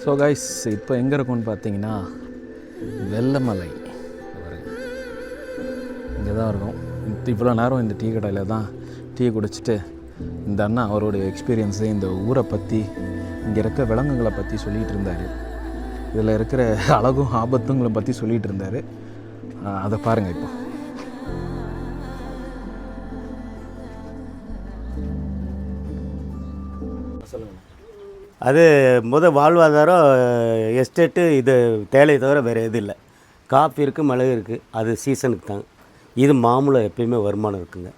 So guys இப்போ எங்கே இருக்கும்னு பார்த்தீங்கன்னா வெள்ளமலை இங்கே தான் இருக்கும். இவ்வளோ நேரம் இந்த டீ கடையில் தான் டீ குடிச்சிட்டு இந்த அண்ணா அவருடைய எக்ஸ்பீரியன்ஸு இந்த ஊரை பற்றி இங்கே இருக்க விலங்குகளை பற்றி சொல்லிகிட்டு இருந்தார். இதில் இருக்கிற அழகும் ஆபத்துங்களை பற்றி சொல்லிகிட்டு இருந்தார். அதை பாருங்கள். இப்போ சொல்லுங்கள். அது வாழ்வாதாரம் எஸ்டேட்டு இது தேயிலை தவிர வேறு எதுவும் இல்லை. காஃபி இருக்குது, மிளகு இருக்குது, அது சீசனுக்கு தான். இது மாமூலம் எப்பயுமே வருமானம் இருக்குங்க.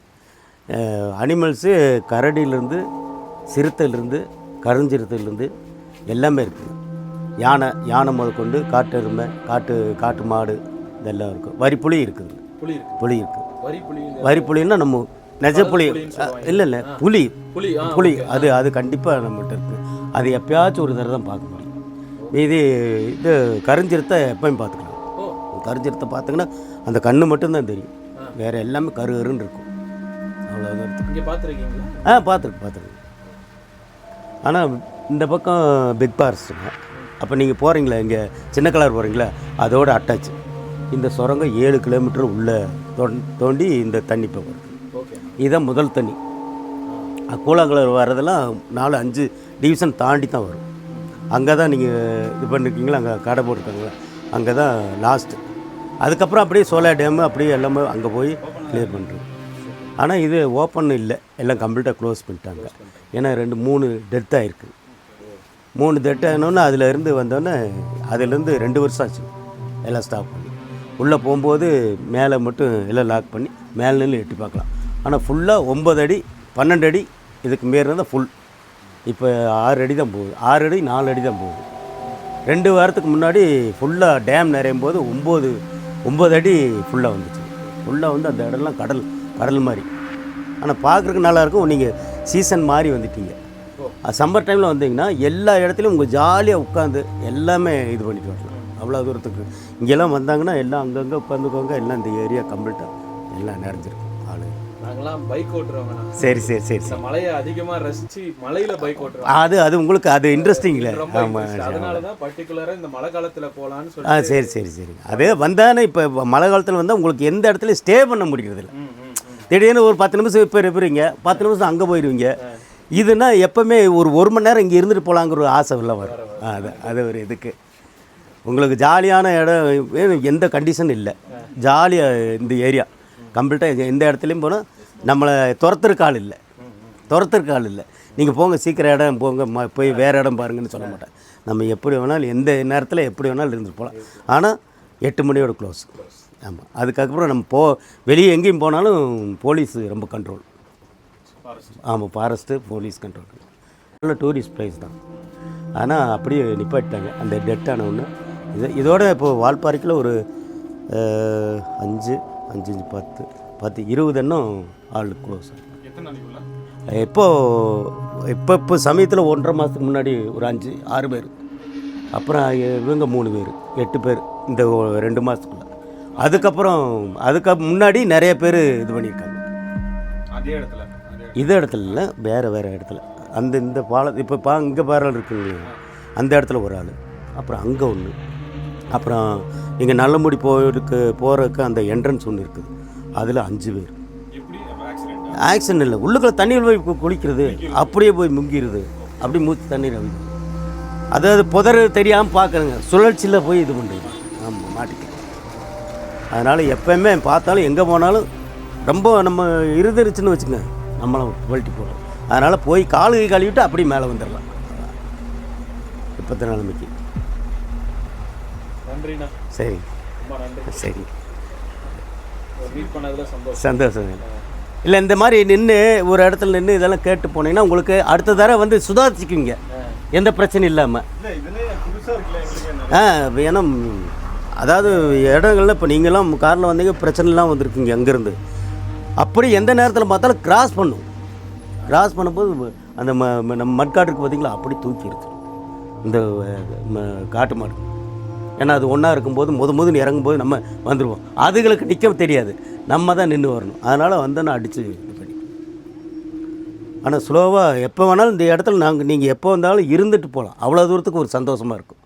அனிமல்ஸு கரடியிலேருந்து சிறுத்தையிலேருந்து கருஞ்சிறுத்தையிலேருந்து எல்லாமே இருக்குது. யானை முதற்கொண்டு காட்டு எருமை, காட்டு மாடு இதெல்லாம் இருக்கும். வரிப்புளி இருக்குது. புளி இருக்குது. வரிப்புளின்னா நம்ம நெஜ புளி இல்லை புளி அது கண்டிப்பாக நம்மகிட்ட இருக்குது. அது எப்பயாச்சும் ஒரு தடவை தான் பார்க்க முடியும். இது கருஞ்சிருத்தை எப்பயும் பார்த்துக்கலாம். கருஞ்சிருத்தை பார்த்தீங்கன்னா அந்த கண்ணு மட்டும்தான் தெரியும், வேறு எல்லாமே கருன்னு இருக்கும். அவ்வளோதான். பார்த்துருக்கேன். ஆனால் இந்த பக்கம் பிக் ஃபாரஸ்ட்டுங்க. அப்போ நீங்கள் போகிறீங்களா, இங்கே சின்ன கலர் போகிறீங்களா, அதோட அட்டாச்சு. இந்த சுரங்கம் 7 கிலோமீட்டர் உள்ளே தோண்டி இந்த தண்ணி இப்போ வருது. இதுதான் முதல் தண்ணி. கூழாங்கலர் வர்றதெல்லாம் 4-5 டிவிஷன் தாண்டி தான் வரும். அங்கே தான் நீங்கள் இது பண்ணியிருக்கீங்களா, அங்கே கடை போட்டிருக்காங்களா, அங்கே தான் லாஸ்ட்டு. அதுக்கப்புறம் அப்படியே சோலார் டேமு அப்படியே எல்லாமே அங்கே போய் கிளியர் பண்ணுறோம். ஆனால் இது ஓப்பன் இல்லை, எல்லாம் கம்ப்ளீட்டாக க்ளோஸ் பண்ணிட்டாங்க. ஏன்னா 2-3 டெத் ஆகிருக்கு. 3 டெத் ஆகினோன்னே அதில் இருந்து வந்தோடனே அதிலேருந்து 2 வருஷம் ஆச்சு எல்லாம் ஸ்டாப் பண்ணி. உள்ளே போகும்போது மேலே மட்டும் எல்லாம் லாக் பண்ணி மேலே நின்று எட்டி பார்க்கலாம். ஆனால் ஃபுல்லாக 9 அடி 12 அடி இதுக்கு மேலே இருந்தால் ஃபுல். இப்போ 6 அடி தான் போகுது. 6 அடி 4 அடி தான் போகுது. 2 வாரத்துக்கு முன்னாடி ஃபுல்லாக டேம் நிறையும் போது 9 அடி ஃபுல்லாக வந்துச்சு. ஃபுல்லாக வந்து அந்த இடம்லாம் கடல் மாதிரி. ஆனால் பார்க்குறதுக்கு நல்லாயிருக்கும். நீங்கள் சீசன் மாதிரி வந்துட்டீங்க. சம்மர் டைமில் வந்தீங்கன்னா எல்லா இடத்துலையும் உங்கள் ஜாலியாக உட்காந்து எல்லாமே இது பண்ணிட்டு வரலாம். அவ்வளோ தூரத்துக்கு இங்கெல்லாம் வந்தாங்கன்னா எல்லாம் அங்கங்கே உட்காந்துக்கோங்க. எல்லாம் இந்த ஏரியா கம்ப்ளீட்டாக எல்லாம் நிறைஞ்சிருக்கும் ஆளு. நாங்களாம் பைக் ஓட்டுறவங்க. சரி மலையை அதிகமாக ரசித்து மலையில் பைக் ஓட்டுறோம். அது உங்களுக்கு அது இன்ட்ரெஸ்டிங் இல்லை. ஆமாம், அதனால தான் பர்டிகுலராக இந்த மழை காலத்தில் போகலான்னு சொல்லி. சரி. அதே வந்தானே இப்போ மழை காலத்தில் வந்தால் உங்களுக்கு எந்த இடத்துலையும் ஸ்டே பண்ண முடிகிறதில்ல. திடீர்னு ஒரு 10 நிமிஷம் இப்போ இருப்பீங்க, 10 நிமிஷம் அங்கே போயிடுவீங்க. இதுனா எப்போவுமே ஒரு மணி நேரம் இங்கே இருந்துட்டு போகலாங்கிற ஒரு ஆசை எல்லாம் வரும். அது ஒரு இதுக்கு உங்களுக்கு ஜாலியான இடம், எந்த கண்டிஷன் இல்லை. ஜாலியாக இந்த ஏரியா கம்ப்ளீட்டாக எந்த இடத்துலையும் போனால் நம்மளை துரத்துறக்கு ஆள் இல்லை. நீங்கள் போங்க, சீக்கிரம் இடம் போங்க, போய் வேறு இடம் பாருங்கன்னு சொல்ல மாட்டேன். நம்ம எப்படி வேணாலும் எந்த நேரத்தில் எப்படி வேணாலும் இருந்துட்டு போகலாம். ஆனால் 8 மணியோட க்ளோஸ். ஆமாம். அதுக்கப்புறம் நம்ம வெளியே எங்கேயும் போனாலும் போலீஸ் ரொம்ப கண்ட்ரோல். ஆமாம், ஃபாரஸ்ட்டு போலீஸ் கண்ட்ரோல். நல்ல டூரிஸ்ட் பிளேஸ் தான். ஆனால் அப்படியே நிப்பாட்டாங்க அந்த டெட்டான ஒன்று. இதோட இப்போது வால்பாறைக்கில் ஒரு 5, 10, 20 எண்ணம் ஆள் க்ளோஸ். இப்போ சமயத்தில் 1.5 மாதத்துக்கு முன்னாடி ஒரு 5-6 பேர், அப்புறம் இவங்க 3 பேர், 8 பேர் இந்த 2 மாதத்துக்குள்ள. அதுக்கு முன்னாடி நிறைய பேர் இது பண்ணியிருக்காங்க. இதே இடத்துல இல்லை, வேறு இடத்துல. இந்த பாலம் இப்போ இங்கே பாலம் இருக்குங்க, அந்த இடத்துல ஒரு ஆள், அப்புறம் அங்கே ஒன்று, அப்புறம் இங்கே நல்லமுடி போகிறதுக்கு அந்த என்ட்ரன்ஸ் ஒன்று இருக்குது, அதில் 5 பேர். ஆக்சிடென்ட் இல்லை, உள்ளுக்குள்ள தண்ணீர் போய் குளிக்கிறது, அப்படியே போய் முங்கிடுது, அப்படி மூச்சு தண்ணீர் அவிது. அதாவது புதர் தெரியாமல் பார்க்குறேங்க, சுழற்சியில் போய் இது பண்ணுறது. ஆமாம், மாட்டிக்க. அதனால் எப்போயுமே பார்த்தாலும் எங்கே போனாலும் ரொம்ப நம்ம இருந்துருச்சுன்னு வச்சுங்க, நம்மளும் வல்ட்டி போடுறோம். அதனால் போய் காலுகை கழுவிட்டு அப்படியே மேலே வந்துடலாம். இப்போத்த நிலைமைக்கு. நன்றிண்ணா. சரி. சந்தோஷம். இல்லை, இந்த மாதிரி நின்று ஒரு இடத்துல நின்று இதெல்லாம் கேட்டு போனீங்கன்னா உங்களுக்கு அடுத்த தடவை வந்து சுதாரிச்சுக்குவீங்க, எந்த பிரச்சனையும் இல்லாமல். ஏன்னா அதாவது இடங்கள்ல இப்போ நீங்களாம் காரில் வந்தீங்க, பிரச்சனைலாம் வந்திருக்கீங்க அங்கேருந்து. அப்படி எந்த நேரத்தில் பார்த்தாலும் கிராஸ் பண்ணும்போது அந்த நம்ம மட்காட்டுக்கு பார்த்திங்களா, அப்படி தூக்கிடுச்சு இந்த காட்டு மாடு. ஏன்னா அது ஒன்றா இருக்கும்போது முதன்னு இறங்கும்போது நம்ம வந்துடுவோம், அதுகளுக்கு நிற்க தெரியாது, நம்ம தான் நின்று வரணும். அதனால் வந்தோன்னா அடித்து இது பண்ணி ஆனால் ஸ்லோவாக எப்போ வேணாலும் இந்த இடத்துல நீங்கள் எப்போ வந்தாலும் இருந்துட்டு போகலாம், அவ்வளோ தூரத்துக்கு ஒரு சந்தோஷமாக இருக்கும்.